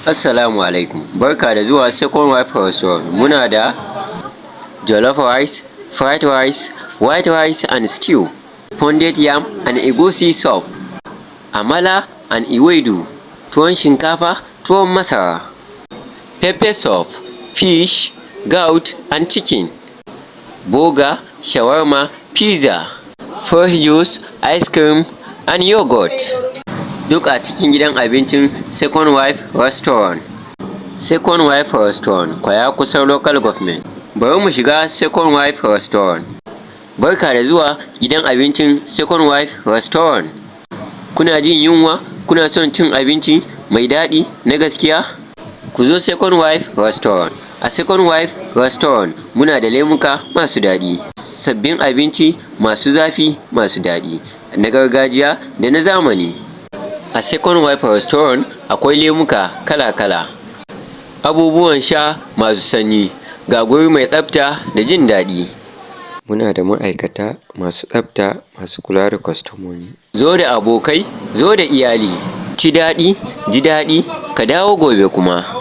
Assalamu alaikum, barka da zuwa Second Wife Restaurant. Muna da jollof rice, fried rice, white rice and stew, pounded yam and egusi soup, amala and ewedu, tuwon shinkafa, tuwon masara, pepper soup, fish, goat and chicken, burger, shawarma, pizza, fresh juice, ice cream and yogurt. Duk a cikin gidan abincin Second Wife Restaurant. Second Wife Restaurant, kwaya kusar local government. Bari mu shiga Second Wife Restaurant. Barka da zuwa gidan abincin Second Wife Restaurant. Kuna jin yunwa? Kuna son cin abinci mai daɗi na gaskiya? Ku zo Second Wife Restaurant. A Second Wife Restaurant muna da lemuka masu daɗi, sabbin abinci masu zafi masu daɗi, na gargajiya da na zamani. A Second Wife Restaurant akwai lemuka kala-kala, abubuwan sha masu sanyi, ga guri mai tsafta da jin daɗi. Muna da ma'aikata masu tsafta masu kula da kwastomomi. Zo da abokai, zo da iyali, ci daɗi, ji daɗi, ka dawo gobe kuma.